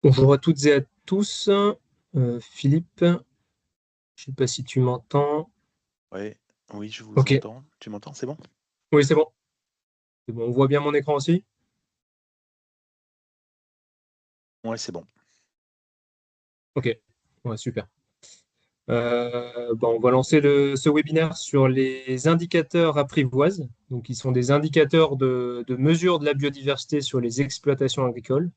Bonjour à toutes et à tous. Philippe, je ne sais pas si tu m'entends. Ouais, oui, je vous Ok, entends. Tu m'entends, c'est bon? oui, c'est bon. C'est bon. On voit bien mon écran aussi? Ouais, c'est bon. Ok, ouais, super. On va lancer ce webinaire sur les indicateurs apprivoises. Donc, ils sont des indicateurs de mesure de la biodiversité sur les exploitations agricoles.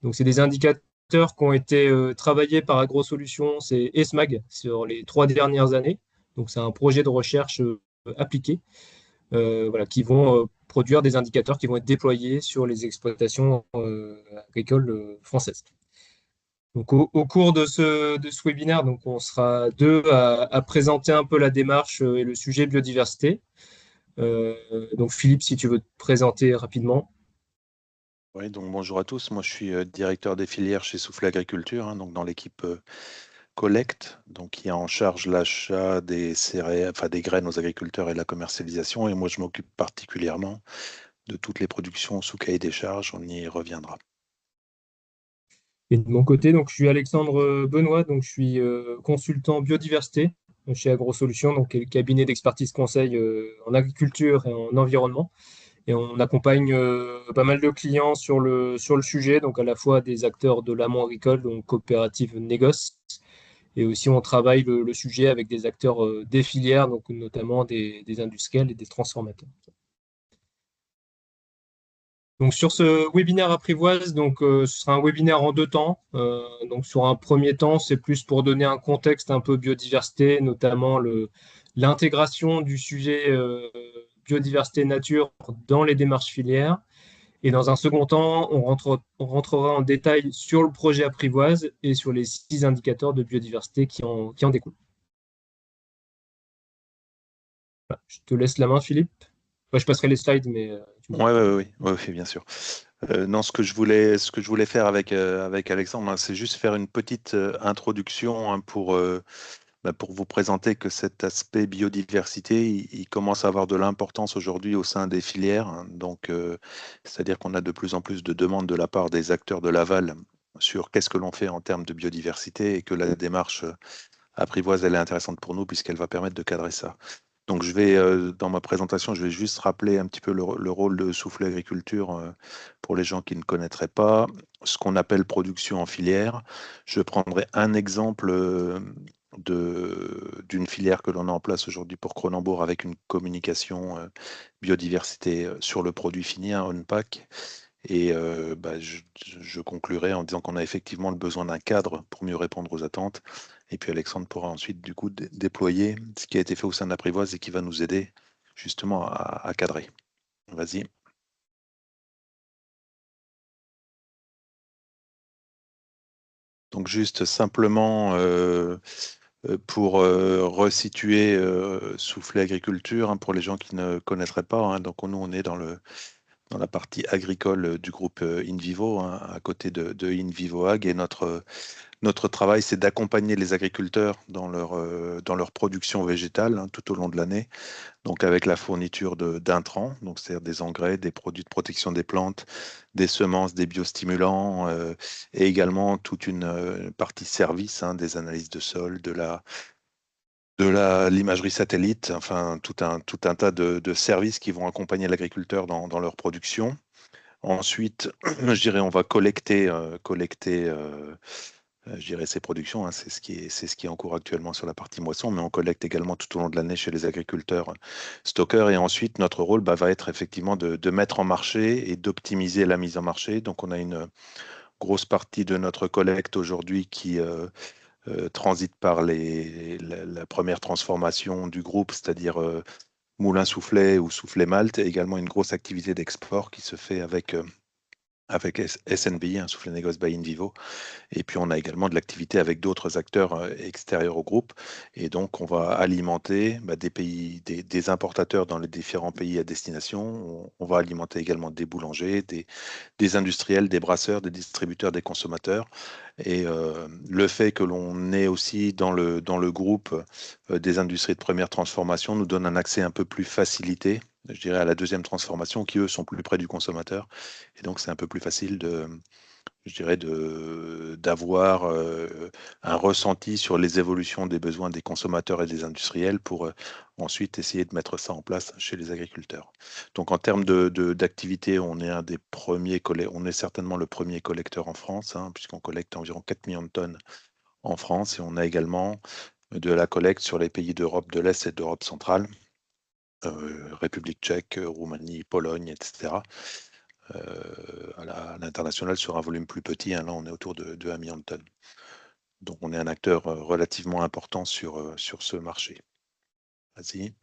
Donc, c'est des indicateurs qui ont été travaillés par AgroSolutions et ESMAG sur les 3 dernières années. Donc, c'est un projet de recherche appliqué. Voilà, qui vont produire des indicateurs qui vont être déployés sur les exploitations agricoles françaises. Donc, au cours de ce webinaire, donc, on sera deux à présenter un peu la démarche et le sujet biodiversité. Donc, Philippe, si tu veux te présenter rapidement. Oui, donc bonjour à tous. Moi, je suis directeur des filières chez Soufflet Agriculture, hein, donc dans l'équipe collecte, donc qui a en charge l'achat des céréales, enfin des graines aux agriculteurs et la commercialisation. Et moi, je m'occupe particulièrement de toutes les productions sous cahier des charges. On y reviendra. Et de mon côté, donc, je suis Alexandre Benoît, donc je suis consultant biodiversité chez AgroSolutions, donc qui est le cabinet d'expertise conseil en agriculture et en environnement. Et on accompagne pas mal de clients sur le sujet, donc à la fois des acteurs de l'amont agricole, donc coopératives négoce, et aussi on travaille le sujet avec des acteurs des filières, donc notamment des industriels et des transformateurs. Donc sur ce webinaire apprivoise, donc ce sera un webinaire en deux temps. Donc sur un premier temps, c'est plus pour donner un contexte un peu biodiversité, notamment l'intégration du sujet biodiversité nature dans les démarches filières. Et dans un second temps, on rentrera en détail sur le projet apprivoise et sur les 6 indicateurs de biodiversité qui en découlent. Voilà. Je te laisse la main, Philippe. Enfin, je passerai les slides, mais tu me Ouais, diras. ouais, ouais, ouais, ouais, bien sûr. Non, ce que je voulais faire avec Alexandre, hein, c'est juste faire une petite introduction, hein, pour vous présenter que cet aspect biodiversité, il commence à avoir de l'importance aujourd'hui au sein des filières, hein. Donc, c'est-à-dire qu'on a de plus en plus de demandes de la part des acteurs de l'aval sur qu'est-ce que l'on fait en termes de biodiversité et que la démarche apprivoise, elle est intéressante pour nous puisqu'elle va permettre de cadrer ça. Donc, dans ma présentation, je vais juste rappeler un petit peu le rôle de Soufflet Agriculture pour les gens qui ne connaîtraient pas, ce qu'on appelle production en filière. Je prendrai un exemple d'une filière que l'on a en place aujourd'hui pour Cronenbourg avec une communication biodiversité sur le produit fini, un on-pack. Et je conclurai en disant qu'on a effectivement le besoin d'un cadre pour mieux répondre aux attentes. Et puis Alexandre pourra ensuite du coup déployer ce qui a été fait au sein de l'apprivoise et qui va nous aider justement à cadrer. Vas-y. Donc juste simplement pour resituer Soufflet Agriculture, hein, pour les gens qui ne connaîtraient pas, hein. Donc nous on est dans la partie agricole du groupe InVivo, hein, à côté de InVivo Ag, et notre travail, c'est d'accompagner les agriculteurs dans leur production végétale, hein, tout au long de l'année, donc avec la fourniture d'intrants, donc c'est-à-dire des engrais, des produits de protection des plantes, des semences, des biostimulants, et également toute une partie service, hein, des analyses de sol, l'imagerie satellite, enfin tout un tas de services qui vont accompagner l'agriculteur dans leur production. Ensuite, je dirais, on va collecter je dirais ces productions, hein, c'est ce qui est en cours actuellement sur la partie moisson, mais on collecte également tout au long de l'année chez les agriculteurs stockeurs. Et ensuite, notre rôle va être effectivement de mettre en marché et d'optimiser la mise en marché. Donc, on a une grosse partie de notre collecte aujourd'hui qui transite par la première transformation du groupe, c'est-à-dire moulin soufflé ou soufflé malt, et également une grosse activité d'export qui se fait avec SNBI, un Soufflé Négoce by InVivo. Et puis, on a également de l'activité avec d'autres acteurs extérieurs au groupe. Et donc, on va alimenter des pays, des importateurs dans les différents pays à destination. On va alimenter également des boulangers, des industriels, des brasseurs, des distributeurs, des consommateurs. Et le fait que l'on ait aussi dans le groupe des industries de première transformation nous donne un accès un peu plus facilité je dirais, à la deuxième transformation, qui eux sont plus près du consommateur. Et donc c'est un peu plus facile je dirais, d'avoir un ressenti sur les évolutions des besoins des consommateurs et des industriels pour ensuite essayer de mettre ça en place chez les agriculteurs. Donc en termes d'activité, on est un des premiers on est certainement le premier collecteur en France, hein, puisqu'on collecte environ 4 millions de tonnes en France, et on a également de la collecte sur les pays d'Europe de l'Est et d'Europe centrale, République tchèque, Roumanie, Pologne, etc. À l'international sur un volume plus petit, hein, là on est autour de 1 million de tonnes. Donc on est un acteur relativement important sur ce marché. Vas-y.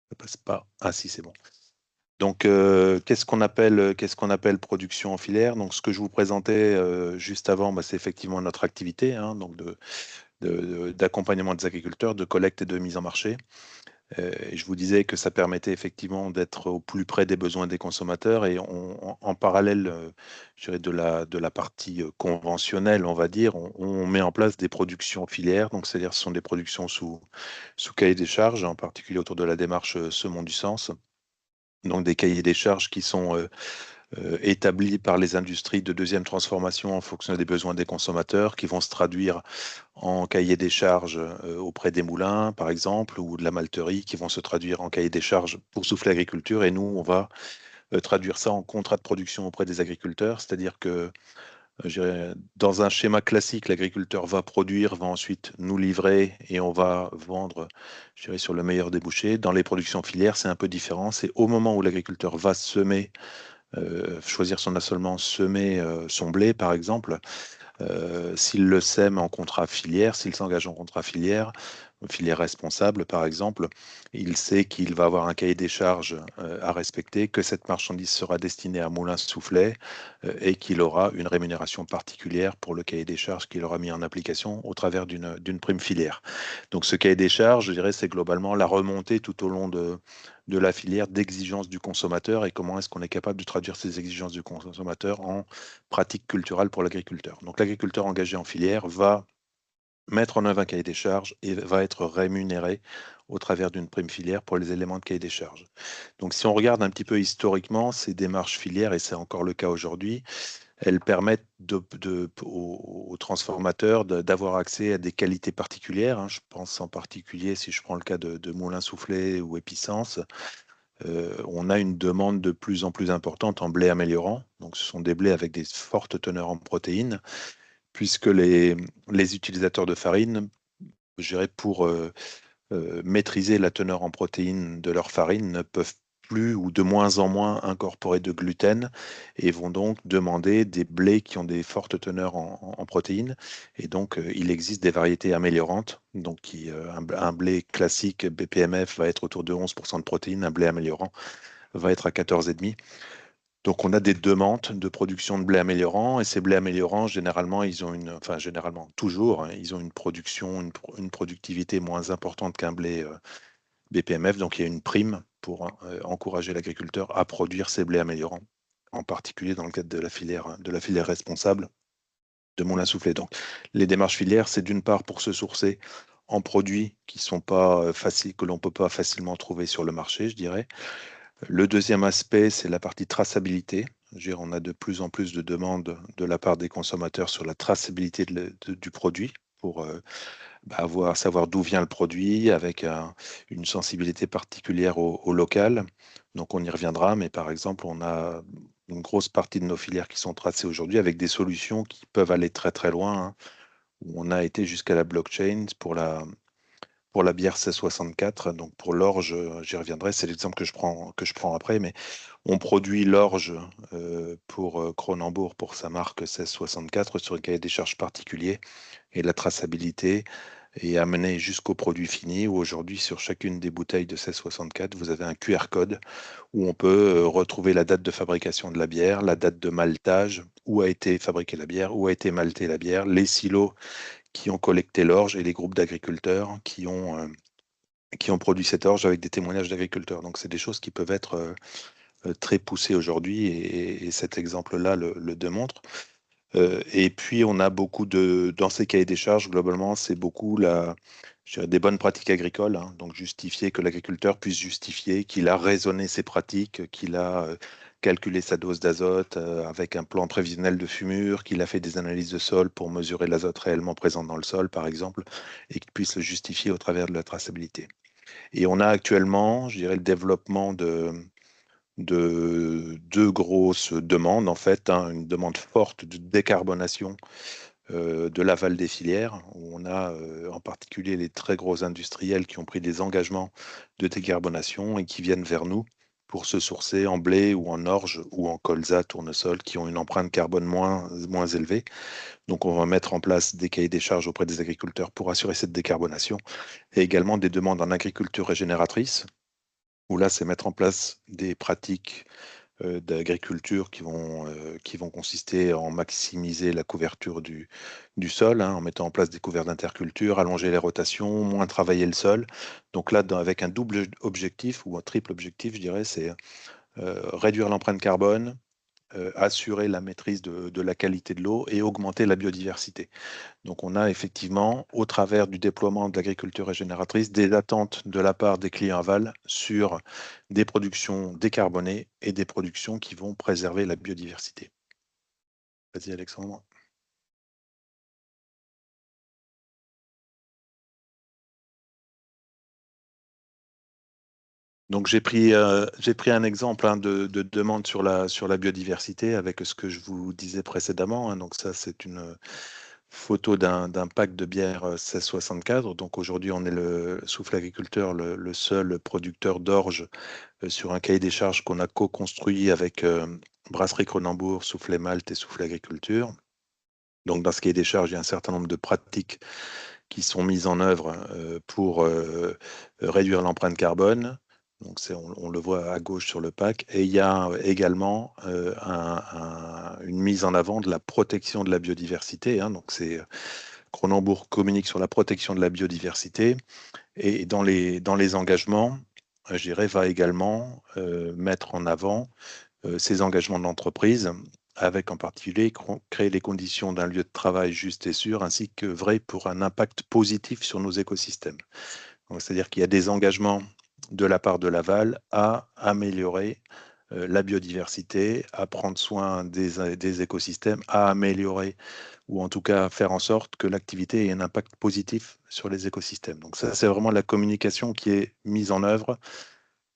Ça passe pas. Ah si, c'est bon. Donc qu'est-ce qu'on appelle production en filière? Donc ce que je vous présentais juste avant, bah, c'est effectivement notre activité, hein, donc d'accompagnement des agriculteurs, de collecte et de mise en marché. Et je vous disais que ça permettait effectivement d'être au plus près des besoins des consommateurs, et en parallèle, je dirais de la partie conventionnelle, on va dire, on met en place des productions filières. Donc c'est-à-dire ce sont des productions sous cahier des charges, en particulier autour de la démarche Semons du Sens. Donc des cahiers des charges qui sont établis par les industries de deuxième transformation en fonction des besoins des consommateurs, qui vont se traduire en cahier des charges auprès des moulins, par exemple, ou de la malterie, qui vont se traduire en cahier des charges pour Soufflet Agriculture. Et nous, on va traduire ça en contrat de production auprès des agriculteurs. C'est-à-dire que, je dirais, dans un schéma classique, l'agriculteur va produire, va ensuite nous livrer, et on va vendre, je dirais, sur le meilleur débouché. Dans les productions filières, c'est un peu différent. C'est au moment où l'agriculteur va semer, choisir son assolement, semer son blé, par exemple. S'il le sème en contrat filière, s'il s'engage en contrat filière, filière responsable par exemple, il sait qu'il va avoir un cahier des charges à respecter, que cette marchandise sera destinée à Moulin Soufflet et qu'il aura une rémunération particulière pour le cahier des charges qu'il aura mis en application au travers d'une prime filière. Donc ce cahier des charges, je dirais, c'est globalement la remontée tout au long de la filière d'exigences du consommateur, et comment est-ce qu'on est capable de traduire ces exigences du consommateur en pratique culturelle pour l'agriculteur. Donc l'agriculteur engagé en filière va mettre en œuvre un cahier des charges et va être rémunéré au travers d'une prime filière pour les éléments de cahier des charges. Donc si on regarde un petit peu historiquement, ces démarches filières, et c'est encore le cas aujourd'hui, elles permettent aux transformateurs d'avoir accès à des qualités particulières, hein. Je pense en particulier, si je prends le cas de Moulin Soufflet ou Épicence, on a une demande de plus en plus importante en blé améliorant. Donc ce sont des blés avec des fortes teneurs en protéines, puisque les utilisateurs de farine, je dirais, pour maîtriser la teneur en protéines de leur farine, ne peuvent plus ou de moins en moins incorporer de gluten, et vont donc demander des blés qui ont des fortes teneurs en protéines. Et donc, il existe des variétés améliorantes. Donc, un blé classique BPMF va être autour de 11% de protéines, un blé améliorant va être à 14,5. Donc, on a des demandes de production de blé améliorant, et ces blés améliorants, généralement, enfin, généralement, toujours, hein, ils ont une production, une productivité moins importante qu'un blé BPMF. Donc, il y a une prime pour encourager l'agriculteur à produire ces blés améliorants, en particulier dans le cadre de la filière responsable de Moulin Soufflet. Donc, les démarches filières, c'est d'une part pour se sourcer en produits qui sont pas faciles, que l'on peut pas facilement trouver sur le marché, je dirais. Le deuxième aspect, c'est la partie traçabilité. Je veux dire, on a de plus en plus de demandes de la part des consommateurs sur la traçabilité du produit, pour savoir d'où vient le produit, avec une sensibilité particulière au local. Donc on y reviendra, mais par exemple, on a une grosse partie de nos filières qui sont tracées aujourd'hui avec des solutions qui peuvent aller très très loin, hein, où on a été jusqu'à la blockchain pour la bière 1664. Donc pour l'orge, j'y reviendrai, c'est l'exemple que je prends après, mais on produit l'orge pour Kronenbourg, pour sa marque 1664, sur un cahier des charges particulier, et la traçabilité est amenée jusqu'au produit fini, où aujourd'hui, sur chacune des bouteilles de 1664, vous avez un QR code où on peut retrouver la date de fabrication de la bière, la date de maltage, où a été fabriquée la bière, où a été maltée la bière, les silos qui ont collecté l'orge, et les groupes d'agriculteurs qui ont produit cette orge, avec des témoignages d'agriculteurs. Donc c'est des choses qui peuvent être très poussées aujourd'hui, et cet exemple-là le démontre. Et puis, on a beaucoup dans ces cahiers des charges, globalement, c'est beaucoup je dirais, des bonnes pratiques agricoles, hein. Donc, justifier que l'agriculteur puisse justifier qu'il a raisonné ses pratiques, qu'il a calculé sa dose d'azote avec un plan prévisionnel de fumure, qu'il a fait des analyses de sol pour mesurer l'azote réellement présent dans le sol, par exemple, et qu'il puisse le justifier au travers de la traçabilité. Et on a actuellement, je dirais, le développement de deux grosses demandes, en fait, hein, une demande forte de décarbonation de l'aval des filières, où on a en particulier les très gros industriels qui ont pris des engagements de décarbonation et qui viennent vers nous pour se sourcer en blé ou en orge ou en colza, tournesol, qui ont une empreinte carbone moins élevée. Donc on va mettre en place des cahiers des charges auprès des agriculteurs pour assurer cette décarbonation et également des demandes en agriculture régénératrice, où là c'est mettre en place des pratiques d'agriculture qui vont consister en maximiser la couverture du sol, hein, en mettant en place des couverts d'interculture, allonger les rotations, moins travailler le sol. Donc là, avec un double objectif ou un triple objectif, je dirais, c'est réduire l'empreinte carbone, assurer la maîtrise de la qualité de l'eau et augmenter la biodiversité. Donc on a effectivement, au travers du déploiement de l'agriculture régénératrice, des attentes de la part des clients aval sur des productions décarbonées et des productions qui vont préserver la biodiversité. Vas-y Alexandre. Donc j'ai pris un exemple, hein, de demande sur la biodiversité avec ce que je vous disais précédemment, hein. Donc ça, c'est une photo d'un pack de bière 1664. Donc aujourd'hui, on est Souffle Agriculteur, le seul producteur d'orge sur un cahier des charges qu'on a co-construit avec Brasserie Cronenbourg, Soufflet Malte et Soufflet Agriculture. Donc dans ce cahier des charges, il y a un certain nombre de pratiques qui sont mises en œuvre pour réduire l'empreinte carbone. Donc on le voit à gauche sur le pack. Et il y a également une mise en avant de la protection de la biodiversité, hein. Donc Cronenbourg communique sur la protection de la biodiversité. Et dans les engagements, je dirais, va également mettre en avant ces engagements de l'entreprise, avec en particulier créer les conditions d'un lieu de travail juste et sûr, ainsi que vrai pour un impact positif sur nos écosystèmes. C'est-à-dire qu'il y a des engagements de la part de Laval à améliorer la biodiversité, à prendre soin des écosystèmes, à améliorer ou en tout cas faire en sorte que l'activité ait un impact positif sur les écosystèmes. Donc ça, c'est vraiment la communication qui est mise en œuvre,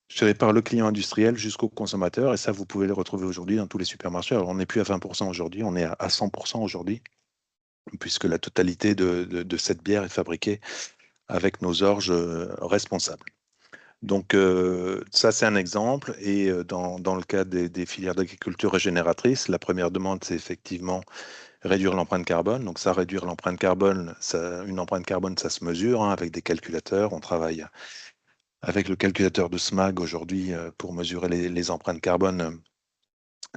je dirais, par le client industriel jusqu'au consommateur. Et ça, vous pouvez le retrouver aujourd'hui dans tous les supermarchés. Alors, on n'est plus à 20% aujourd'hui, on est à 100% aujourd'hui, puisque la totalité de cette bière est fabriquée avec nos orges responsables. Donc ça, c'est un exemple. Et dans le cas des filières d'agriculture régénératrice, la première demande, c'est effectivement réduire l'empreinte carbone. Donc ça, réduire l'empreinte carbone, une empreinte carbone, ça se mesure, hein, avec des calculateurs. On travaille avec le calculateur de SMAG aujourd'hui pour mesurer les empreintes carbone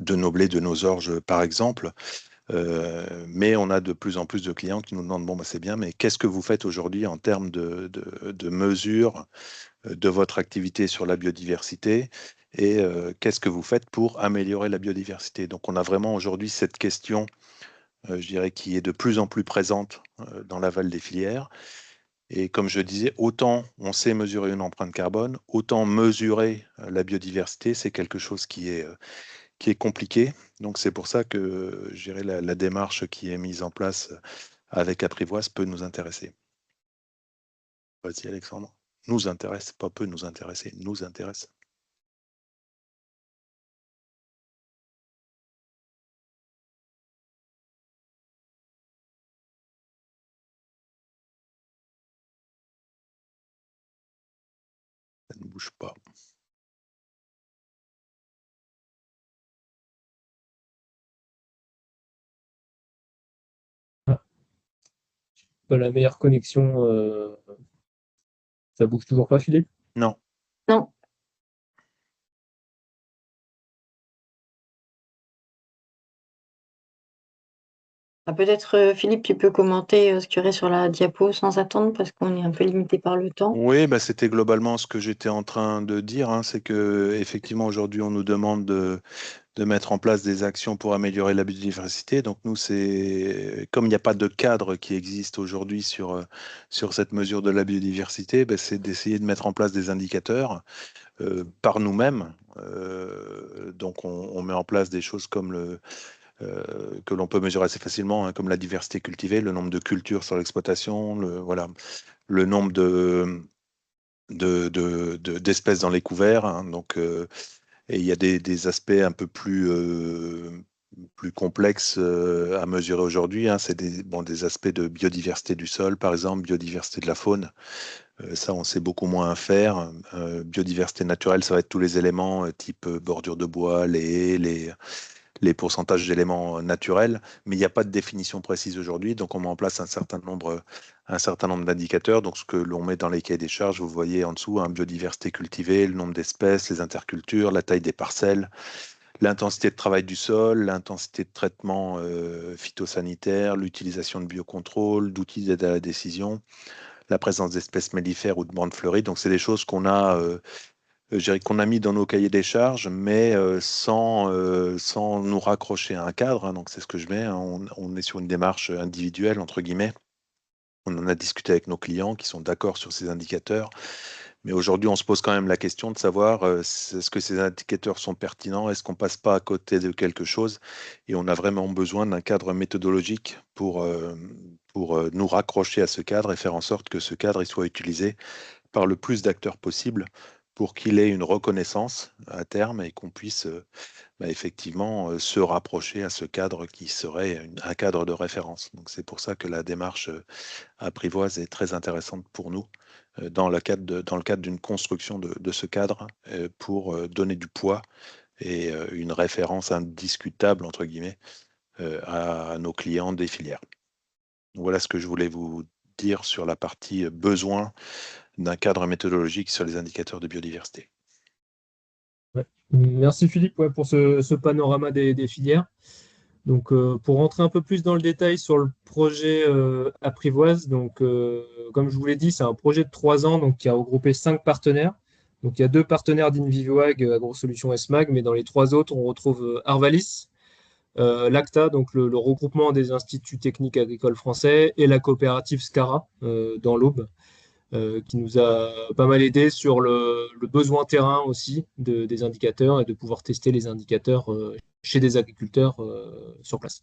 de nos blés, de nos orges, par exemple. Mais on a de plus en plus de clients qui nous demandent, bon, bah, c'est bien, mais qu'est-ce que vous faites aujourd'hui en termes de mesure de votre activité sur la biodiversité et qu'est-ce que vous faites pour améliorer la biodiversité? Donc on a vraiment aujourd'hui cette question, je dirais, qui est de plus en plus présente dans l'aval des filières. Et comme je disais, autant on sait mesurer une empreinte carbone, autant mesurer la biodiversité, c'est quelque chose qui est compliqué. Donc c'est pour ça que je dirais la démarche qui est mise en place avec Apprivoise peut nous intéresser. Vas-y Alexandre. Nous intéresse, pas peut nous intéresser, nous intéresse. Ça ne bouge pas. Ah, pas la meilleure connexion. Ça bouge toujours pas, Philippe? Non. Non. Ah, peut-être, Philippe, tu peux commenter ce qu'il y aurait sur la diapo sans attendre parce qu'on est un peu limité par le temps. Oui, bah, c'était globalement ce que j'étais en train de dire, hein, c'est que effectivement aujourd'hui on nous demande de de mettre en place des actions pour améliorer la biodiversité. Donc nous, c'est comme il n'y a pas de cadre qui existe aujourd'hui sur cette mesure de la biodiversité, ben, c'est d'essayer de mettre en place des indicateurs par nous-mêmes. Donc on met en place des choses comme que l'on peut mesurer assez facilement, hein, comme la diversité cultivée, le nombre de cultures sur l'exploitation, voilà, le nombre d'espèces dans les couverts. Hein. Donc, et il y a des aspects un peu plus complexes à mesurer aujourd'hui. Hein. C'est des aspects de biodiversité du sol, par exemple, biodiversité de la faune. Ça, on sait beaucoup moins faire. Biodiversité naturelle, ça va être tous les éléments type bordure de bois, les haies, les pourcentages d'éléments naturels, mais il n'y a pas de définition précise aujourd'hui, donc on met en place un certain nombre d'indicateurs. Donc ce que l'on met dans les cahiers des charges, vous voyez en dessous, hein, biodiversité cultivée, le nombre d'espèces, les intercultures, la taille des parcelles, l'intensité de travail du sol, l'intensité de traitement phytosanitaire, l'utilisation de biocontrôle, d'outils d'aide à la décision, la présence d'espèces mellifères ou de bandes fleuries. Donc c'est des choses je dirais qu'on a mis dans nos cahiers des charges, mais sans nous raccrocher à un cadre. Hein. Donc c'est ce que je mets. Hein. On est sur une démarche individuelle, entre guillemets. On en a discuté avec nos clients qui sont d'accord sur ces indicateurs. Mais aujourd'hui, on se pose quand même la question de savoir est-ce que ces indicateurs sont pertinents? Est-ce qu'on passe pas à côté de quelque chose? Et on a vraiment besoin d'un cadre méthodologique pour nous raccrocher à ce cadre et faire en sorte que ce cadre il soit utilisé par le plus d'acteurs possible pour qu'il ait une reconnaissance à terme et qu'on puisse effectivement se rapprocher à ce cadre qui serait un cadre de référence. Donc c'est pour ça que la démarche apprivoise est très intéressante pour nous dans le cadre d'une construction de ce cadre pour donner du poids et une référence indiscutable, entre guillemets, à nos clients des filières. Voilà ce que je voulais vous dire sur la partie besoin d'un cadre méthodologique sur les indicateurs de biodiversité. Ouais. Merci Philippe pour ce panorama des filières. Donc, pour rentrer un peu plus dans le détail sur le projet Apprivoise, donc, comme je vous l'ai dit, c'est un projet de 3 ans donc, qui a regroupé 5 partenaires. Donc, il y a 2 partenaires d'InVivoAg, AgroSolutions SMAG, mais dans les 3 autres, on retrouve Arvalis, l'ACTA, donc le regroupement des instituts techniques agricoles français, et la coopérative SCARA dans l'Aube, qui nous a pas mal aidé sur le besoin terrain aussi des indicateurs et de pouvoir tester les indicateurs chez des agriculteurs sur place.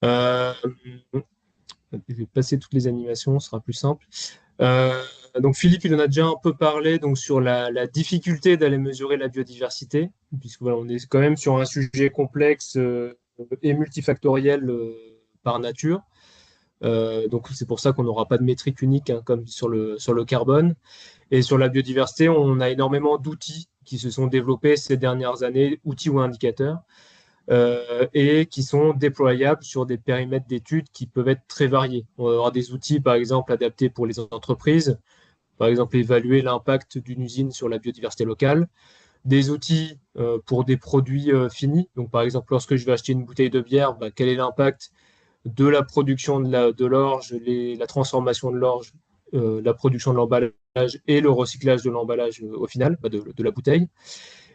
Euh, je vais passer toutes les animations, ce sera plus simple. Donc Philippe, il en a déjà un peu parlé donc sur la difficulté d'aller mesurer la biodiversité, puisque voilà, on est quand même sur un sujet complexe et multifactoriel par nature. Donc c'est pour ça qu'on n'aura pas de métrique unique hein, comme sur le carbone. Et sur la biodiversité, on a énormément d'outils qui se sont développés ces dernières années, outils ou indicateurs, et qui sont déployables sur des périmètres d'études qui peuvent être très variés. On va avoir des outils, par exemple, adaptés pour les entreprises, par exemple évaluer l'impact d'une usine sur la biodiversité locale, des outils pour des produits finis. Donc, par exemple, lorsque je vais acheter une bouteille de bière, quel est l'impact de la production de l'orge, la transformation de l'orge, la production de l'emballage et le recyclage de l'emballage au final, de la bouteille.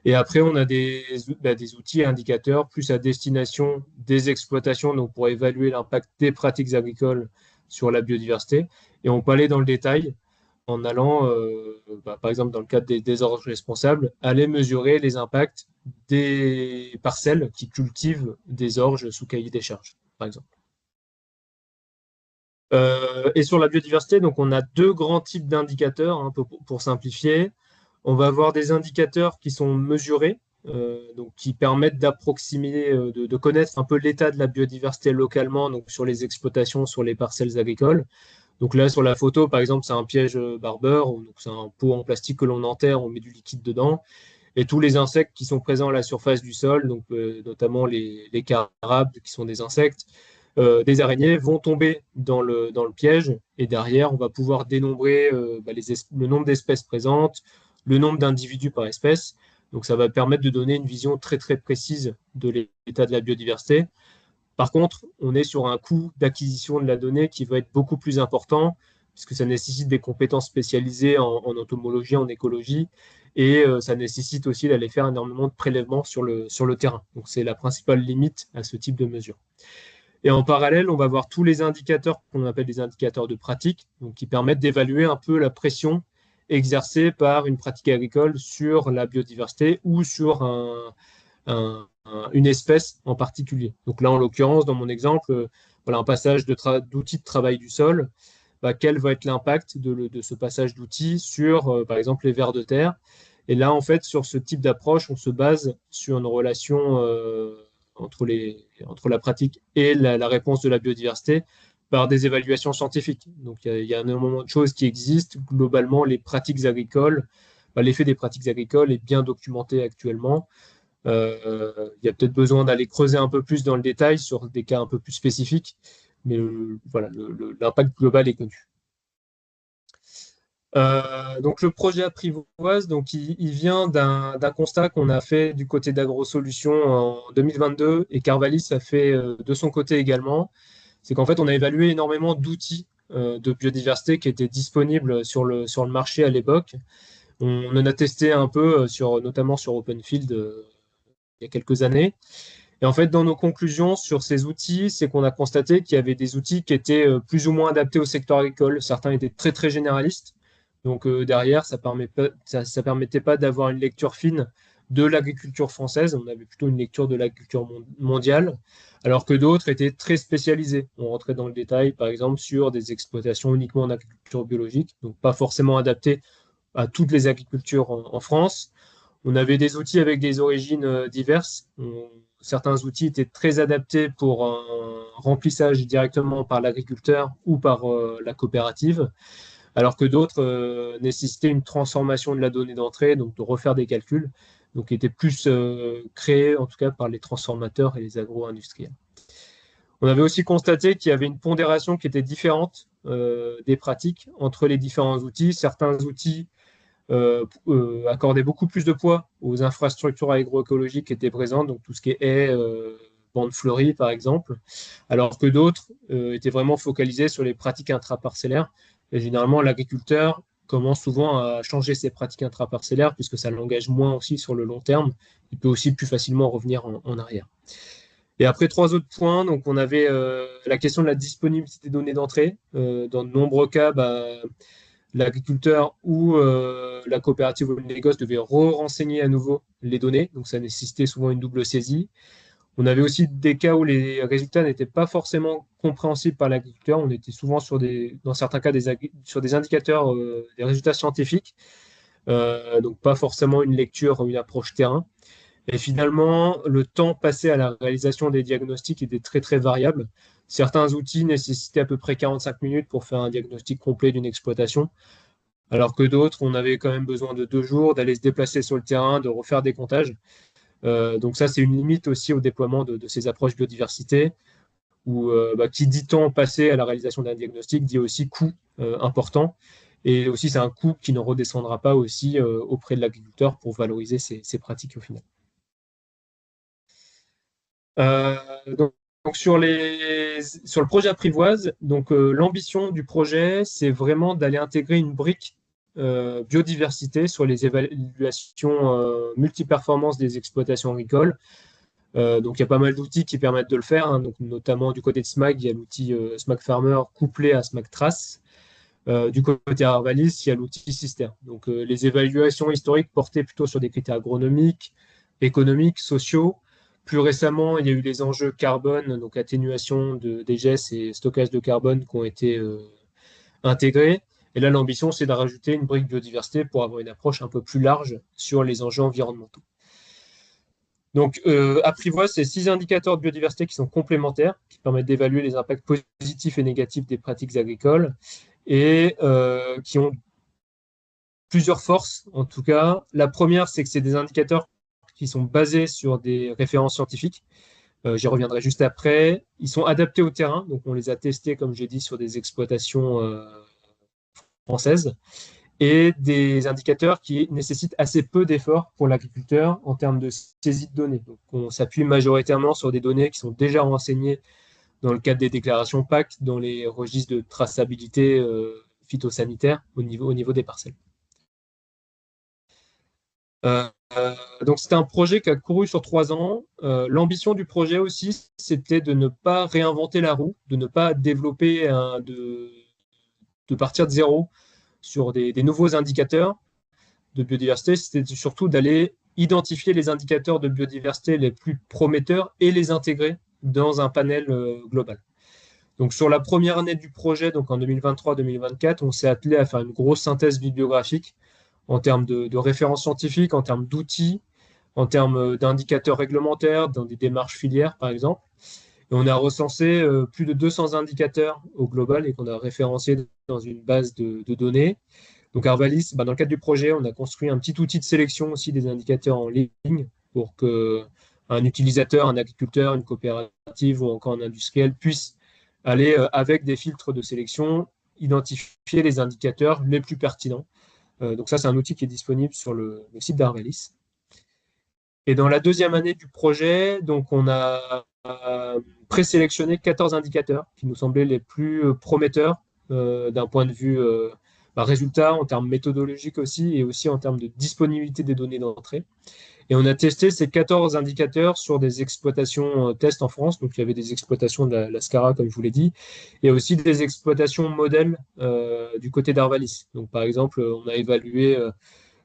Et après, on a des outils et indicateurs plus à destination des exploitations, donc pour évaluer l'impact des pratiques agricoles sur la biodiversité. Et on peut aller dans le détail en allant, par exemple, dans le cadre des orges responsables, aller mesurer les impacts des parcelles qui cultivent des orges sous cahier des charges, par exemple. Et sur la biodiversité, donc on a 2 grands types d'indicateurs, hein, pour simplifier. On va avoir des indicateurs qui sont mesurés, donc qui permettent d'approximer, de connaître un peu l'état de la biodiversité localement, donc sur les exploitations, sur les parcelles agricoles. Donc là, sur la photo, par exemple, c'est un piège barbeur, donc c'est un pot en plastique que l'on enterre, on met du liquide dedans, et tous les insectes qui sont présents à la surface du sol, donc notamment les carabes, qui sont des insectes, des araignées, vont tomber dans le piège, et derrière, on va pouvoir dénombrer le nombre d'espèces présentes, le nombre d'individus par espèce. Donc ça va permettre de donner une vision très très précise de l'état de la biodiversité. Par contre, on est sur un coût d'acquisition de la donnée qui va être beaucoup plus important, puisque ça nécessite des compétences spécialisées en entomologie, en écologie, et ça nécessite aussi d'aller faire énormément de prélèvements sur le terrain. Donc c'est la principale limite à ce type de mesure. Et en parallèle, on va voir tous les indicateurs qu'on appelle des indicateurs de pratique, donc qui permettent d'évaluer un peu la pression exercée par une pratique agricole sur la biodiversité ou sur une espèce en particulier. Donc là, en l'occurrence, dans mon exemple, voilà, un passage d'outils de travail du sol, bah, quel va être l'impact de ce passage d'outils sur, par exemple, les vers de terre. Et là, en fait, sur ce type d'approche, on se base sur une relation entre la pratique et la réponse de la biodiversité par des évaluations scientifiques. Donc, il y a énormément de choses qui existent. Globalement, les pratiques agricoles, l'effet des pratiques agricoles est bien documenté actuellement. Il y a peut-être besoin d'aller creuser un peu plus dans le détail sur des cas un peu plus spécifiques, mais voilà, l'impact global est connu. Donc le projet Apprivoise, donc il vient d'un constat qu'on a fait du côté d'AgroSolutions en 2022 et Carvalis a fait de son côté également. C'est qu'en fait on a évalué énormément d'outils de biodiversité qui étaient disponibles sur le marché à l'époque. On en a testé un peu notamment sur Openfield il y a quelques années. Et en fait, dans nos conclusions sur ces outils, c'est qu'on a constaté qu'il y avait des outils qui étaient plus ou moins adaptés au secteur agricole. Certains étaient très, très généralistes. Donc derrière, ça permettait pas d'avoir une lecture fine de l'agriculture française. On avait plutôt une lecture de l'agriculture mondiale, alors que d'autres étaient très spécialisés. On rentrait dans le détail, par exemple, sur des exploitations uniquement en agriculture biologique, donc pas forcément adaptées à toutes les agricultures en France. On avait des outils avec des origines diverses. Certains outils étaient très adaptés pour un remplissage directement par l'agriculteur ou par la coopérative, alors que d'autres nécessitaient une transformation de la donnée d'entrée, donc de refaire des calculs, donc étaient plus créés en tout cas par les transformateurs et les agro-industriels. On avait aussi constaté qu'il y avait une pondération qui était différente des pratiques entre les différents outils. Certains outils accordaient beaucoup plus de poids aux infrastructures agroécologiques qui étaient présentes, donc tout ce qui est haies, bandes fleuries par exemple, alors que d'autres étaient vraiment focalisés sur les pratiques intraparcellaires. Et généralement, l'agriculteur commence souvent à changer ses pratiques intraparcellaires puisque ça l'engage moins aussi sur le long terme. Il peut aussi plus facilement revenir en arrière. Et après, trois autres points, donc on avait la question de la disponibilité des données d'entrée. Dans de nombreux cas, l'agriculteur ou la coopérative ou le négoce devait renseigner à nouveau les données, donc ça nécessitait souvent une double saisie. On avait aussi des cas où les résultats n'étaient pas forcément compréhensibles par l'agriculteur. On était souvent dans certains cas, sur des indicateurs, des résultats scientifiques, donc pas forcément une lecture ou une approche terrain. Et finalement, le temps passé à la réalisation des diagnostics était très, très variable. Certains outils nécessitaient à peu près 45 minutes pour faire un diagnostic complet d'une exploitation, alors que d'autres, on avait quand même besoin de 2 jours, d'aller se déplacer sur le terrain, de refaire des comptages. Donc ça, c'est une limite aussi au déploiement de ces approches biodiversité, où qui dit temps passé à la réalisation d'un diagnostic dit aussi coût important. Et aussi, c'est un coût qui ne redescendra pas aussi auprès de l'agriculteur pour valoriser ces pratiques au final. Euh, donc sur le projet Apprivoise, l'ambition du projet, c'est vraiment d'aller intégrer une brique biodiversité sur les évaluations multiperformances des exploitations agricoles. Donc il y a pas mal d'outils qui permettent de le faire, hein. Donc, notamment du côté de SMAG, il y a l'outil SMAG Farmer couplé à SMAG Trace. Du côté Arvalis, il y a l'outil Cister. Donc les évaluations historiques portaient plutôt sur des critères agronomiques, économiques, sociaux. Plus récemment, il y a eu les enjeux carbone, donc atténuation des gestes et stockage de carbone qui ont été intégrés. Et là, l'ambition, c'est de rajouter une brique biodiversité pour avoir une approche un peu plus large sur les enjeux environnementaux. Donc, Apprivoise, c'est 6 indicateurs de biodiversité qui sont complémentaires, qui permettent d'évaluer les impacts positifs et négatifs des pratiques agricoles et qui ont plusieurs forces, en tout cas. La première, c'est que c'est des indicateurs qui sont basés sur des références scientifiques. J'y reviendrai juste après. Ils sont adaptés au terrain, donc on les a testés, comme j'ai dit, sur des exploitations françaises, et des indicateurs qui nécessitent assez peu d'efforts pour l'agriculteur en termes de saisie de données. Donc, on s'appuie majoritairement sur des données qui sont déjà renseignées dans le cadre des déclarations PAC, dans les registres de traçabilité phytosanitaire au niveau des parcelles. Euh, donc, c'était un projet qui a couru sur 3 ans. L'ambition du projet aussi, c'était de ne pas réinventer la roue, de ne pas développer, de partir de zéro sur des nouveaux indicateurs de biodiversité. C'était surtout d'aller identifier les indicateurs de biodiversité les plus prometteurs et les intégrer dans un panel global. Donc, sur la première année du projet, donc en 2023-2024, on s'est attelé à faire une grosse synthèse bibliographique en termes de références scientifiques, en termes d'outils, en termes d'indicateurs réglementaires, dans des démarches filières, par exemple. Et on a recensé plus de 200 indicateurs au global et qu'on a référenciés dans une base de données. Donc Arvalis, dans le cadre du projet, on a construit un petit outil de sélection aussi des indicateurs en ligne pour que un utilisateur, un agriculteur, une coopérative ou encore un industriel puisse aller avec des filtres de sélection identifier les indicateurs les plus pertinents. Donc ça, c'est un outil qui est disponible sur le site d'Arvalis. Et dans la deuxième année du projet, donc on a présélectionné 14 indicateurs qui nous semblaient les plus prometteurs d'un point de vue résultat, en termes méthodologiques aussi, et aussi en termes de disponibilité des données d'entrée. Et on a testé ces 14 indicateurs sur des exploitations test en France. Donc, il y avait des exploitations de la SCARA, comme je vous l'ai dit, et aussi des exploitations modèles du côté d'Arvalis. Donc, par exemple, on a évalué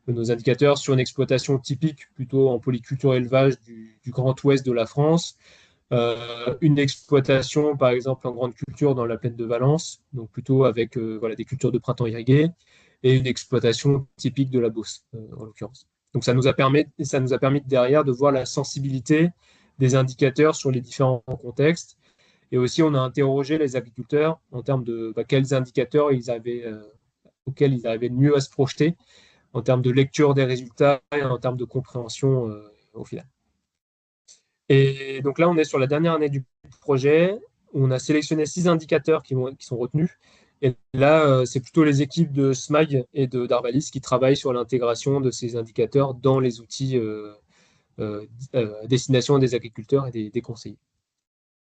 nos indicateurs sur une exploitation typique, plutôt en polyculture élevage du Grand Ouest de la France. Une exploitation, par exemple, en grande culture dans la plaine de Valence, donc plutôt avec des cultures de printemps irriguées, et une exploitation typique de la Beauce, en l'occurrence. Donc ça nous a permis derrière de voir la sensibilité des indicateurs sur les différents contextes. Et aussi, on a interrogé les agriculteurs en termes de quels indicateurs auxquels ils arrivaient le mieux à se projeter en termes de lecture des résultats et en termes de compréhension au final. Et donc là, on est sur la dernière année du projet. On a sélectionné 6 indicateurs qui sont retenus. Et là, c'est plutôt les équipes de SMAG et d'Arvalis qui travaillent sur l'intégration de ces indicateurs dans les outils à destination des agriculteurs et des conseillers.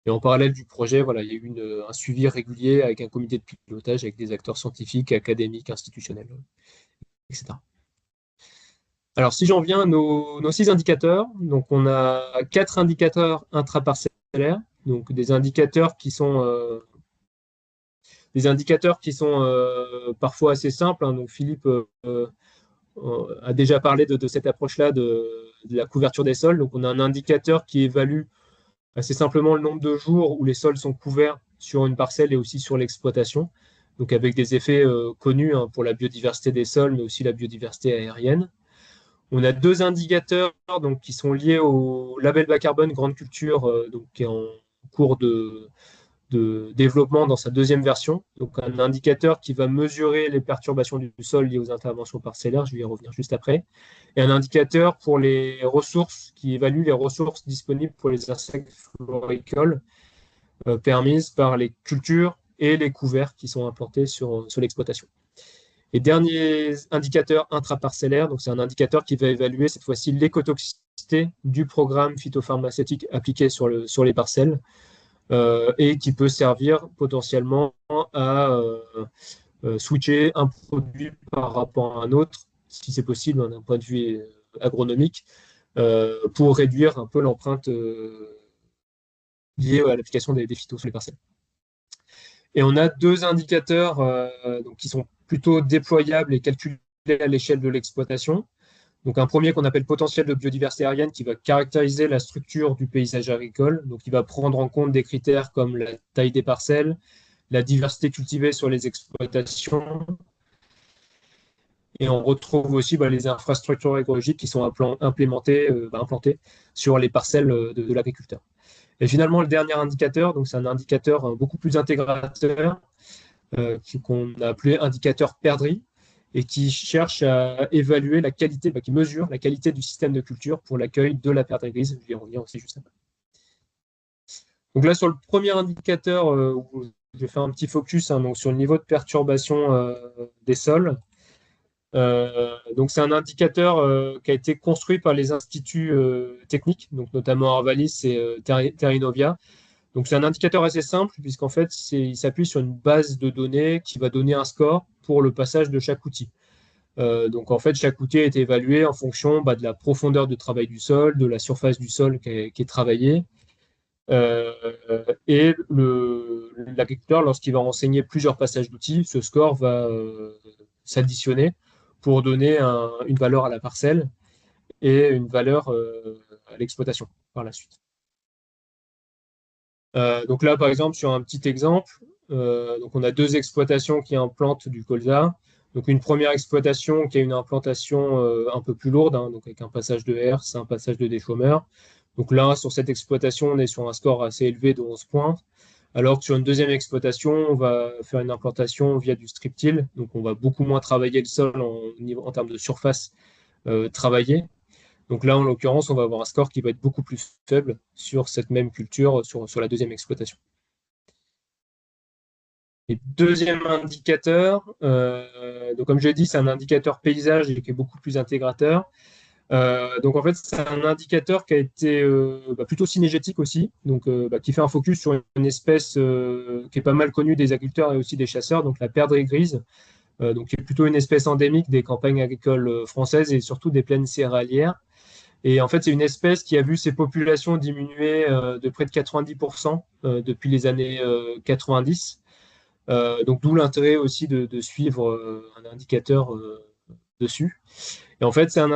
Et en parallèle du projet, il y a eu un suivi régulier avec un comité de pilotage, avec des acteurs scientifiques, académiques, institutionnels, etc. Alors, si j'en viens à nos 6 indicateurs, donc on a 4 indicateurs intraparcellaires, donc des indicateurs qui sont parfois assez simples. Donc, Philippe a déjà parlé de cette approche-là de la couverture des sols. Donc, on a un indicateur qui évalue assez simplement le nombre de jours où les sols sont couverts sur une parcelle et aussi sur l'exploitation. Donc, avec des effets connus pour la biodiversité des sols, mais aussi la biodiversité aérienne. On a 2 indicateurs qui sont liés au label bas carbone Grande Culture, qui est en cours de développement dans sa deuxième version. Donc, un indicateur qui va mesurer les perturbations du sol liées aux interventions parcellaires, je vais y revenir juste après. Et un indicateur pour les ressources, qui évalue les ressources disponibles pour les insectes floricoles permises par les cultures et les couverts qui sont implantés sur l'exploitation. Et dernier indicateur intraparcellaire, donc c'est un indicateur qui va évaluer cette fois-ci l'écotoxicité du programme phytopharmaceutique appliqué sur les parcelles et qui peut servir potentiellement à switcher un produit par rapport à un autre, si c'est possible d'un point de vue agronomique, pour réduire un peu l'empreinte liée à l'application des phytos sur les parcelles. Et on a 2 indicateurs qui sont plutôt déployables et calculés à l'échelle de l'exploitation. Donc un premier qu'on appelle potentiel de biodiversité aérienne qui va caractériser la structure du paysage agricole. Donc il va prendre en compte des critères comme la taille des parcelles, la diversité cultivée sur les exploitations. Et on retrouve aussi les infrastructures écologiques qui sont implantées sur les parcelles de l'agriculteur. Et finalement, le dernier indicateur, donc c'est un indicateur beaucoup plus intégrateur qu'on a appelé indicateur perdrix et qui cherche à évaluer la qualité, qui mesure la qualité du système de culture pour l'accueil de la perdrix grise. Je vais y revenir aussi juste après. Donc là, sur le premier indicateur, je vais faire un petit focus donc sur le niveau de perturbation des sols. Donc c'est un indicateur qui a été construit par les instituts techniques, donc notamment Arvalis et Terrinovia. Donc c'est un indicateur assez simple puisqu'en fait il s'appuie sur une base de données qui va donner un score pour le passage de chaque outil. Donc en fait, chaque outil est évalué en fonction de la profondeur de travail du sol, de la surface du sol qui est travaillée. Euh, et l'agriculteur, lorsqu'il va renseigner plusieurs passages d'outils, ce score va s'additionner pour donner une valeur à la parcelle et une valeur à l'exploitation par la suite. Donc là, par exemple, sur un petit exemple, donc on a deux exploitations qui implantent du colza. Donc une première exploitation qui a une implantation un peu plus lourde, hein, donc avec un passage de herse, un passage de déchômeur. Donc là, sur cette exploitation, on est sur un score assez élevé de 11 points. Alors que sur une deuxième exploitation, on va faire une implantation via du strip-till. Donc on va beaucoup moins travailler le sol en termes de surface travaillée. Donc là, en l'occurrence, on va avoir un score qui va être beaucoup plus faible sur cette même culture, sur la deuxième exploitation. Et deuxième indicateur, donc comme je l'ai dit, c'est un indicateur paysage et qui est beaucoup plus intégrateur. Donc en fait, c'est un indicateur qui a été plutôt synégétique aussi, donc qui fait un focus sur une espèce qui est pas mal connue des agriculteurs et aussi des chasseurs, donc la perdrix grise, donc qui est plutôt une espèce endémique des campagnes agricoles françaises et surtout des plaines céréalières. Et en fait, c'est une espèce qui a vu ses populations diminuer de près de 90% depuis les années 90. Donc d'où l'intérêt aussi de suivre un indicateur dessus. Et en fait, c'est un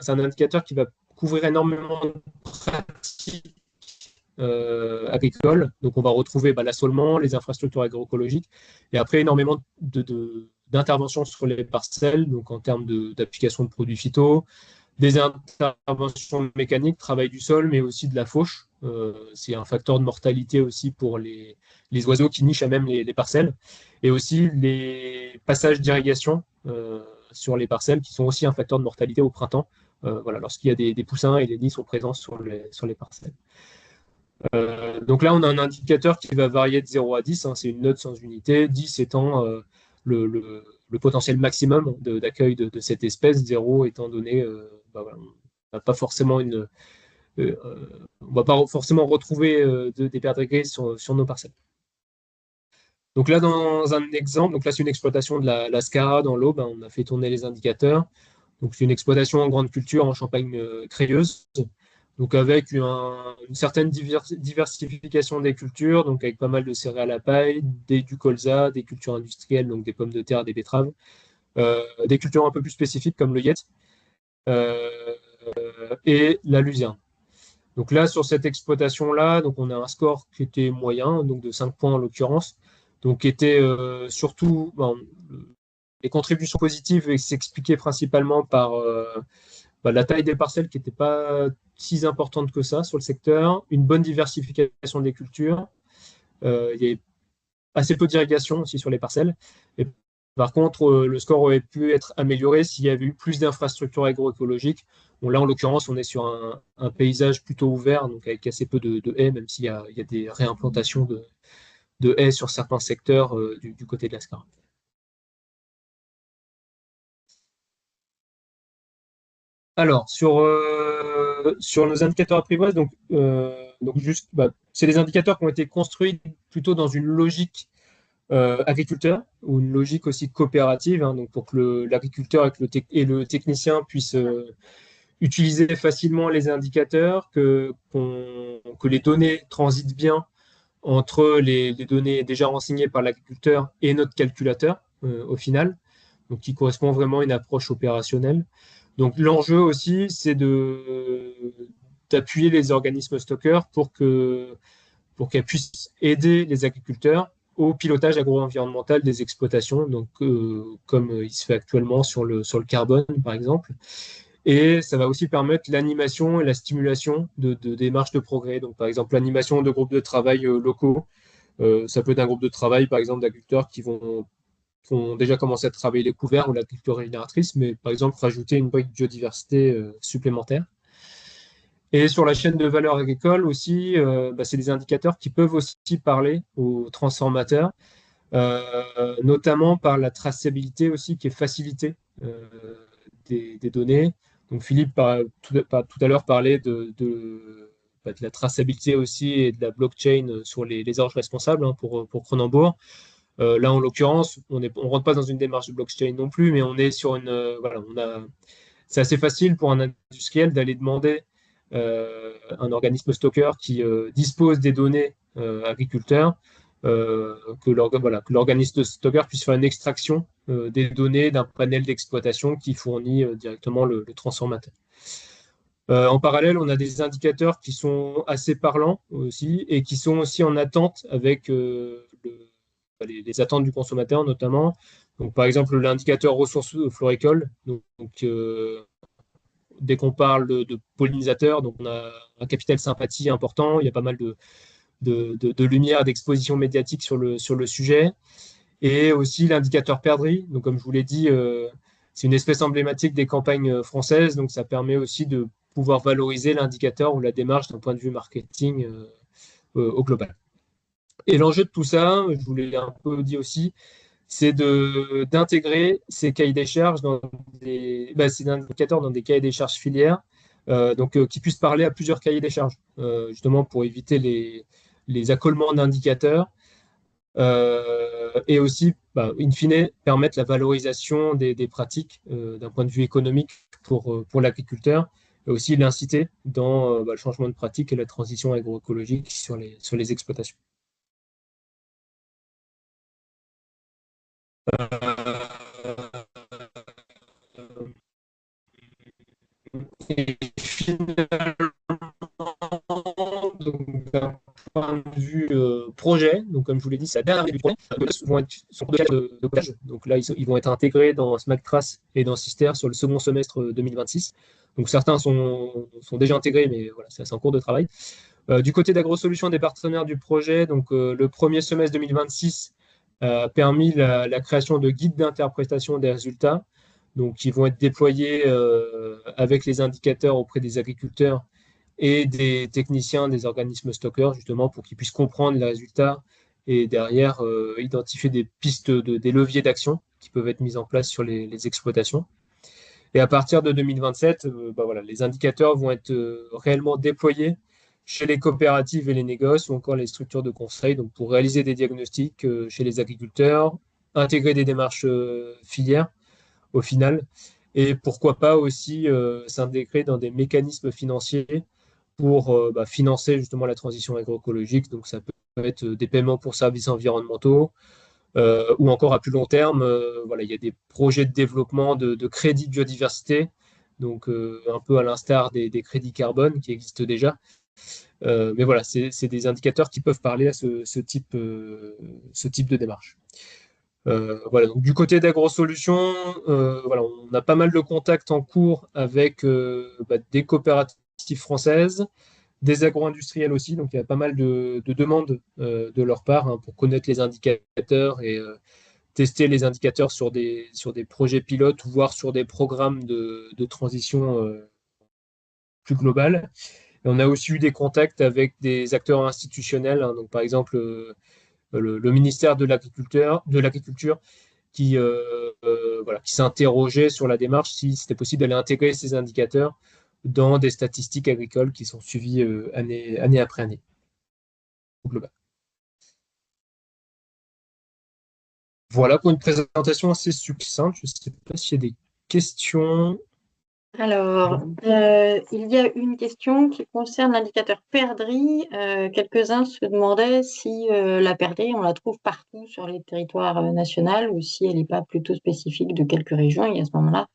indicateur qui va couvrir énormément de pratiques agricoles. Donc, on va retrouver l'assolement, les infrastructures agroécologiques, et après énormément d'interventions sur les parcelles, donc en termes d'application de produits phyto, des interventions mécaniques, travail du sol, mais aussi de la fauche. C'est un facteur de mortalité aussi pour les oiseaux qui nichent à même les parcelles. Et aussi les passages d'irrigation sur les parcelles qui sont aussi un facteur de mortalité au printemps, voilà, lorsqu'il y a des poussins et des nids sont présents sur les parcelles. Donc là, on a un indicateur qui va varier de 0 à 10, hein, c'est une note sans unité, 10 étant le potentiel maximum d'accueil de cette espèce, 0 étant donné, voilà, on n'a pas forcément on va pas forcément retrouver des perdrix grises sur nos parcelles. Donc là, dans un exemple, donc là c'est une exploitation de la Scara dans l'Aube, hein, on a fait tourner les indicateurs. Donc c'est une exploitation en grande culture en Champagne crayeuse, donc avec une certaine diversification des cultures, donc avec pas mal de céréales à paille, du colza, des cultures industrielles, donc des pommes de terre, des betteraves, des cultures un peu plus spécifiques comme le yet euh, et la luzerne. Donc là, sur cette exploitation-là, donc on a un score qui était moyen, donc de 5 points en l'occurrence, donc qui était surtout les contributions positives s'expliquaient principalement par la taille des parcelles qui n'était pas si importante que ça sur le secteur, une bonne diversification des cultures, il y avait assez peu d'irrigation aussi sur les parcelles. Et par contre, le score aurait pu être amélioré s'il y avait eu plus d'infrastructures agroécologiques. Bon, là, en l'occurrence, on est sur un paysage plutôt ouvert, donc avec assez peu de haies, même s'il y a des réimplantations de haies sur certains secteurs du côté de la Scar. Alors, sur nos indicateurs apprivoisés, donc juste, c'est des indicateurs qui ont été construits plutôt dans une logique agriculteur ou une logique aussi coopérative, hein, donc pour que l'agriculteur et le technicien puissent utiliser facilement les indicateurs, que les données transitent bien entre les données déjà renseignées par l'agriculteur et notre calculateur au final, donc qui correspond vraiment à une approche opérationnelle. Donc l'enjeu aussi, c'est d'appuyer les organismes stockeurs pour qu'elles puissent aider les agriculteurs au pilotage agro-environnemental des exploitations, donc comme il se fait actuellement sur le carbone, par exemple. Et ça va aussi permettre l'animation et la stimulation de démarches de progrès. Donc, par exemple, l'animation de groupes de travail locaux. Ça peut être un groupe de travail, par exemple, d'agriculteurs qui vont déjà commencer à travailler les couverts ou l'agriculture régénératrice, mais par exemple, rajouter une brique biodiversité supplémentaire. Et sur la chaîne de valeur agricole aussi, c'est des indicateurs qui peuvent aussi parler aux transformateurs, notamment par la traçabilité aussi qui est facilitée des données. Donc Philippe, tout à l'heure, parlait de la traçabilité aussi et de la blockchain sur les orges responsables, hein, pour Cronenbourg. Là, en l'occurrence, on rentre pas dans une démarche de blockchain non plus, mais on est sur voilà, c'est assez facile pour un industriel d'aller demander un organisme stocker qui dispose des données agriculteurs, voilà, que l'organisme stocker puisse faire une extraction des données d'un panel d'exploitation qui fournit directement le transformateur. En parallèle, on a des indicateurs qui sont assez parlants aussi et qui sont aussi en attente avec les attentes du consommateur notamment. Donc, par exemple, l'indicateur ressources floricoles. Dès qu'on parle de pollinisateurs, donc on a un capital sympathie important. Il y a pas mal de lumière, d'exposition médiatique sur le sujet. Et aussi l'indicateur perdrix. Donc, comme je vous l'ai dit, c'est une espèce emblématique des campagnes françaises. Donc, ça permet aussi de pouvoir valoriser l'indicateur ou la démarche d'un point de vue marketing au global. Et l'enjeu de tout ça, je vous l'ai un peu dit aussi, c'est d'intégrer ces cahiers des charges ces indicateurs dans des cahiers des charges filières, qui puissent parler à plusieurs cahiers des charges, justement pour éviter les accolements d'indicateurs, et aussi, in fine, permettre la valorisation des pratiques d'un point de vue économique pour l'agriculteur, et aussi l'inciter dans le changement de pratique et la transition agroécologique sur les exploitations. Et finalement, donc, d'un point de vue projet, donc comme je vous l'ai dit, c'est la dernière année du projet, sont de codage. Donc là, ils vont être intégrés dans SmackTrace et dans Sister sur le second semestre 2026. Donc certains sont déjà intégrés, mais voilà, c'est en cours de travail. Du côté d'AgroSolutions, des partenaires du projet, donc le premier semestre 2026 a permis la création de guides d'interprétation des résultats, donc qui vont être déployés avec les indicateurs auprès des agriculteurs et des techniciens des organismes stockers, justement, pour qu'ils puissent comprendre les résultats et derrière identifier des pistes, des leviers d'action qui peuvent être mis en place sur les exploitations. Et à partir de 2027, voilà, les indicateurs vont être réellement déployés chez les coopératives et les négoces ou encore les structures de conseil, donc pour réaliser des diagnostics chez les agriculteurs, intégrer des démarches filières au final, et pourquoi pas aussi s'intégrer dans des mécanismes financiers pour financer justement la transition agroécologique. Donc ça peut être des paiements pour services environnementaux, ou encore à plus long terme, voilà, il y a des projets de développement de crédits biodiversité, donc un peu à l'instar des crédits carbone qui existent déjà. Mais voilà, c'est des indicateurs qui peuvent parler à ce type de démarche. Voilà, donc du côté d'AgroSolutions, voilà, on a pas mal de contacts en cours avec des coopératives françaises, des agro-industriels aussi, donc il y a pas mal de demandes de leur part pour connaître les indicateurs et tester les indicateurs sur des projets pilotes, voire sur des programmes de transition plus globales. Et on a aussi eu des contacts avec des acteurs institutionnels, donc par exemple le ministère de l'Agriculture qui s'interrogeait sur la démarche si c'était possible d'aller intégrer ces indicateurs dans des statistiques agricoles qui sont suivies année après année au global. Voilà pour une présentation assez succincte. Je ne sais pas s'il y a des questions. Alors, il y a une question qui concerne l'indicateur perdrix. Quelques-uns se demandaient si la perdrix, on la trouve partout sur les territoires nationaux ou si elle n'est pas plutôt spécifique de quelques régions. Et à ce moment-là,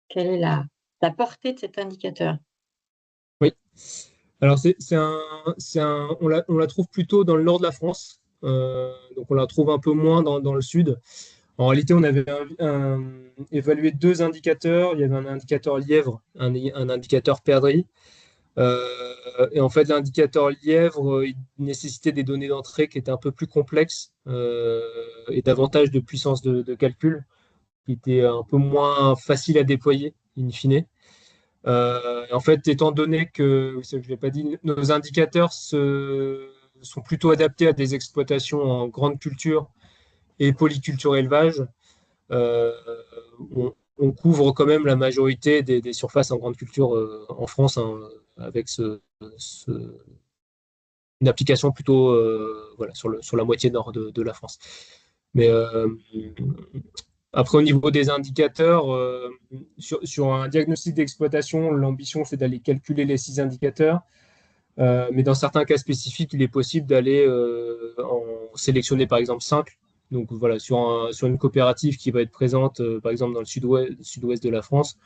quelle est la portée de cet indicateur? Oui. Alors, on la trouve plutôt dans le nord de la France. Donc, on la trouve un peu moins dans le sud. En réalité, on avait évalué deux indicateurs. Il y avait un indicateur lièvre, un indicateur perdrix. Et en fait, l'indicateur lièvre, il nécessitait des données d'entrée qui étaient un peu plus complexes et davantage de puissance de calcul, qui étaient un peu moins faciles à déployer, in fine. En fait, étant donné que, je ne l'ai pas dit, nos indicateurs sont plutôt adaptés à des exploitations en grande culture et polyculture élevage, on couvre quand même la majorité des surfaces en grande culture en France, avec une application plutôt voilà, sur la moitié nord de la France. Mais après, au niveau des indicateurs, sur un diagnostic d'exploitation, l'ambition, c'est d'aller calculer les 6 indicateurs. Mais dans certains cas spécifiques, il est possible d'aller en sélectionner par exemple 5. Donc voilà, sur une coopérative qui va être présente par exemple dans le sud-ouest de la France,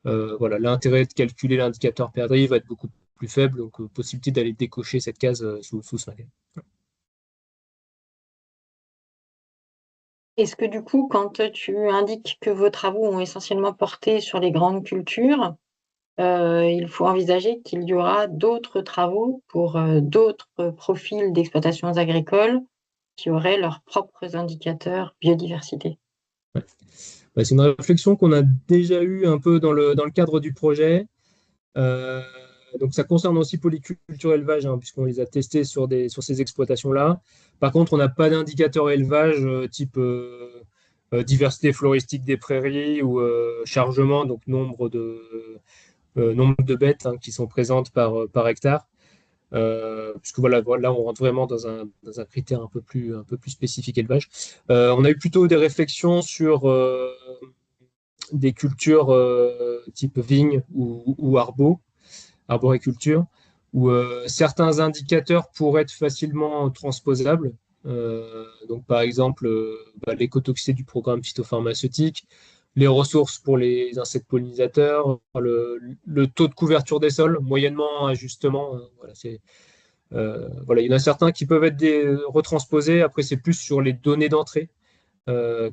voilà, l'intérêt de calculer l'indicateur perdrix va être beaucoup plus faible, donc possibilité d'aller décocher cette case sous SMAG. Est-ce que du coup, quand tu indiques que vos travaux ont essentiellement porté sur les grandes cultures, il faut envisager qu'il y aura d'autres travaux pour d'autres profils d'exploitations agricoles qui auraient leurs propres indicateurs biodiversité? Bah, c'est une réflexion qu'on a déjà eue un peu dans le cadre du projet. Euh, donc ça concerne aussi polyculture élevage, hein, puisqu'on les a testés sur ces exploitations-là. Par contre, on n'a pas d'indicateur élevage type diversité floristique des prairies ou chargement, donc nombre de bêtes hein, qui sont présentes par hectare. Puisque voilà, là, on rentre vraiment dans un critère un peu plus spécifique élevage. On a eu plutôt des réflexions sur des cultures type vigne ou arboriculture, où certains indicateurs pourraient être facilement transposables. Donc, par exemple, l'écotoxicité du programme phytopharmaceutique, les ressources pour les insectes pollinisateurs, le taux de couverture des sols, moyennement ajustement. Voilà, il y en a certains qui peuvent être retransposés. Après, c'est plus sur les données d'entrée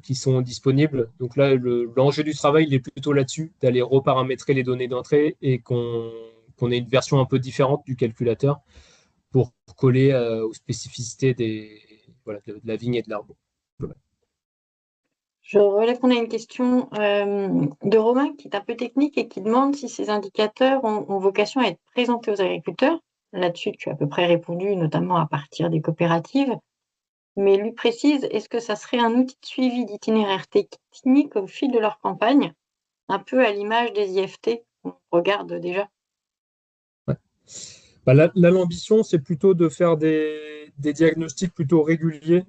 qui sont disponibles. Donc là, l'enjeu du travail, il est plutôt là-dessus, d'aller reparamétrer les données d'entrée et qu'on ait une version un peu différente du calculateur pour coller aux spécificités de la vigne et de l'arbre. Voilà. Je relève qu'on a une question de Romain qui est un peu technique et qui demande si ces indicateurs ont vocation à être présentés aux agriculteurs. Là-dessus, tu as à peu près répondu, notamment à partir des coopératives. Mais lui précise, est-ce que ça serait un outil de suivi d'itinéraire technique au fil de leur campagne, un peu à l'image des IFT qu'on regarde déjà? Ouais. Bah là, l'ambition, c'est plutôt de faire des diagnostics plutôt réguliers,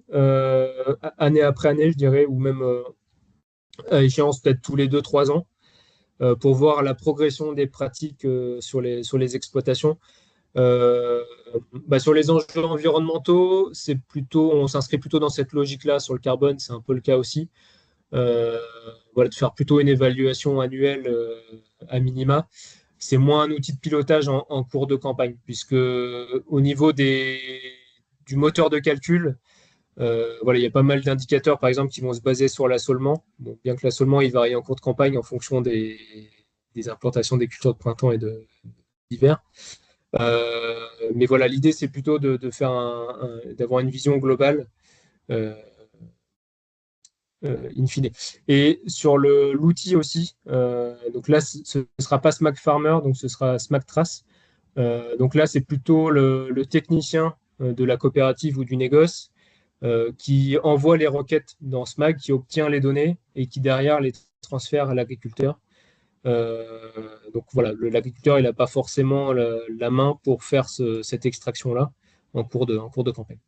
année après année, je dirais, ou même à échéance peut-être tous les 2, 3 ans, pour voir la progression des pratiques sur les exploitations. Euh, sur les enjeux environnementaux, on s'inscrit plutôt dans cette logique-là. Sur le carbone, c'est un peu le cas aussi. Voilà, de faire plutôt une évaluation annuelle à minima. C'est moins un outil de pilotage en cours de campagne, puisque au niveau du moteur de calcul, voilà, il y a pas mal d'indicateurs, par exemple, qui vont se baser sur l'assolement. Bon, bien que l'assolement, il varie en cours de campagne en fonction des implantations des cultures de printemps et d'hiver. Mais voilà, l'idée, c'est plutôt de faire d'avoir une vision globale, euh, in fine. Et sur l'outil aussi, donc là, ce ne sera pas Smack Farmer, donc ce sera Smack Trace. Donc là, c'est plutôt le technicien de la coopérative ou du négoce qui envoie les requêtes dans SMAG, qui obtient les données et qui derrière les transfère à l'agriculteur. Donc voilà, l'agriculteur, il n'a pas forcément la main pour faire cette extraction-là en cours de campagne.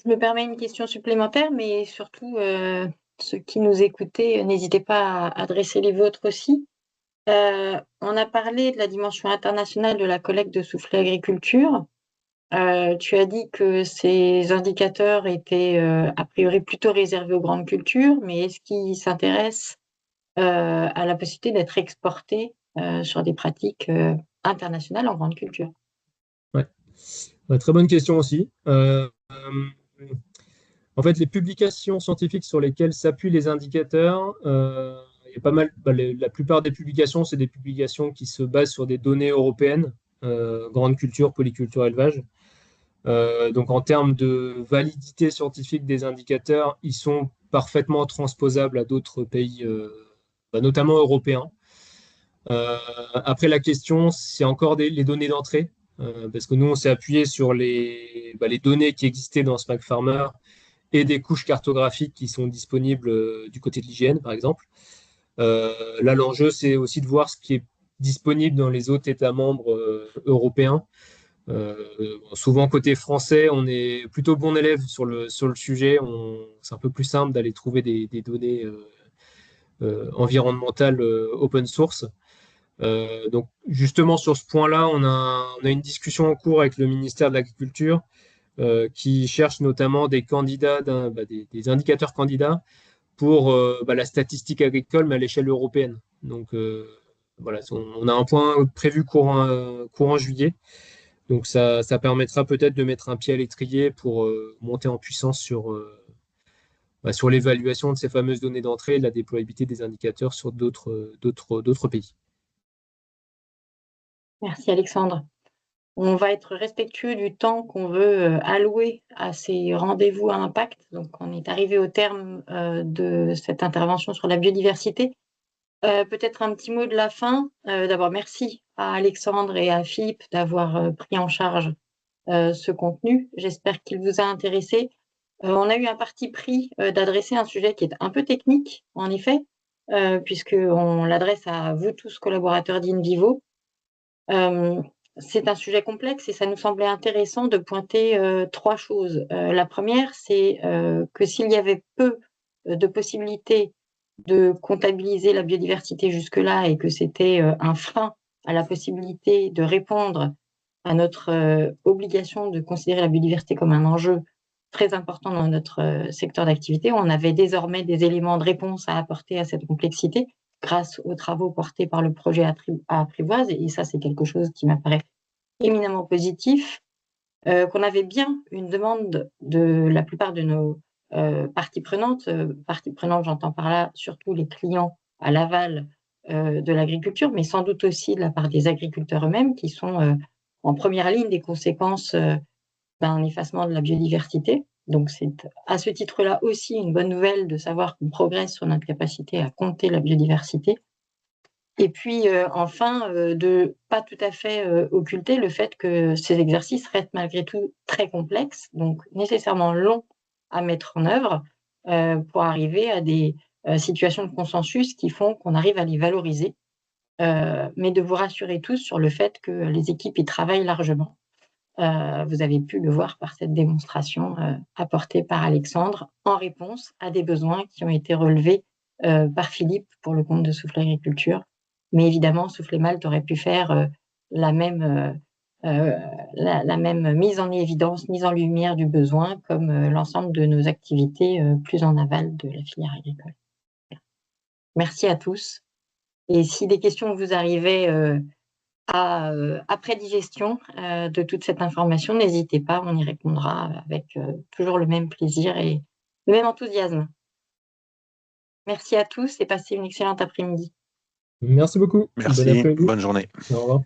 Je me permets une question supplémentaire, mais surtout, ceux qui nous écoutaient, n'hésitez pas à adresser les vôtres aussi. On a parlé de la dimension internationale de la collecte de soufflets agriculture. Tu as dit que ces indicateurs étaient a priori plutôt réservés aux grandes cultures, mais est-ce qu'ils s'intéressent à la possibilité d'être exportés sur des pratiques internationales en grande culture? Ouais. Ouais, très bonne question aussi. En fait, les publications scientifiques sur lesquelles s'appuient les indicateurs, il y a pas mal. La plupart des publications, c'est des publications qui se basent sur des données européennes, grande culture, polyculture, élevage. Donc, en termes de validité scientifique des indicateurs, ils sont parfaitement transposables à d'autres pays, notamment européens. Après, la question, c'est encore les données d'entrée, parce que nous, on s'est appuyé sur les données qui existaient dans SMAC Farmer et des couches cartographiques qui sont disponibles du côté de l'hygiène, par exemple. Là, l'enjeu, c'est aussi de voir ce qui est disponible dans les autres États membres européens Souvent, côté français, on est plutôt bon élève sur le sujet. C'est un peu plus simple d'aller trouver des données environnementales open source. Donc, justement, sur ce point-là, on a une discussion en cours avec le ministère de l'Agriculture qui cherche notamment des candidats, des indicateurs candidats pour la statistique agricole, mais à l'échelle européenne. Donc, voilà, on a un point prévu courant juillet. Donc, ça permettra peut-être de mettre un pied à l'étrier pour monter en puissance sur l'évaluation de ces fameuses données d'entrée et de la déployabilité des indicateurs sur d'autres pays. Merci Alexandre. On va être respectueux du temps qu'on veut allouer à ces rendez-vous à impact. Donc, on est arrivé au terme de cette intervention sur la biodiversité. Peut-être un petit mot de la fin. D'abord, merci à Alexandre et à Philippe d'avoir pris en charge ce contenu. J'espère qu'il vous a intéressé. On a eu un parti pris d'adresser un sujet qui est un peu technique, en effet, puisqu'on l'adresse à vous tous, collaborateurs d'InVivo. C'est un sujet complexe et ça nous semblait intéressant de pointer 3 choses. La première, c'est que s'il y avait peu de possibilités de comptabiliser la biodiversité jusque-là et que c'était un frein à la possibilité de répondre à notre obligation de considérer la biodiversité comme un enjeu très important dans notre secteur d'activité, on avait désormais des éléments de réponse à apporter à cette complexité grâce aux travaux portés par le projet Apprivoise, et ça, c'est quelque chose qui m'apparaît éminemment positif, qu'on avait bien une demande de la plupart de nos parties prenantes, j'entends par là surtout les clients à l'aval de l'agriculture, mais sans doute aussi de la part des agriculteurs eux-mêmes qui sont en première ligne des conséquences d'un effacement de la biodiversité. Donc, c'est à ce titre-là aussi une bonne nouvelle de savoir qu'on progresse sur notre capacité à compter la biodiversité. Et puis, enfin, de pas tout à fait occulter le fait que ces exercices restent malgré tout très complexes, donc nécessairement longs à mettre en œuvre pour arriver à des situations de consensus qui font qu'on arrive à les valoriser. Mais de vous rassurer tous sur le fait que les équipes y travaillent largement. Vous avez pu le voir par cette démonstration apportée par Alexandre en réponse à des besoins qui ont été relevés par Philippe pour le compte de Souffle Agriculture. Mais évidemment, Souffle et Malte aurait pu faire la même mise en évidence, mise en lumière du besoin, comme l'ensemble de nos activités plus en aval de la filière agricole. Merci à tous. Et si des questions vous arrivaient après digestion de toute cette information, n'hésitez pas, on y répondra avec toujours le même plaisir et le même enthousiasme. Merci à tous et passez une excellente après-midi. Merci beaucoup. Merci, bonne journée. Au revoir.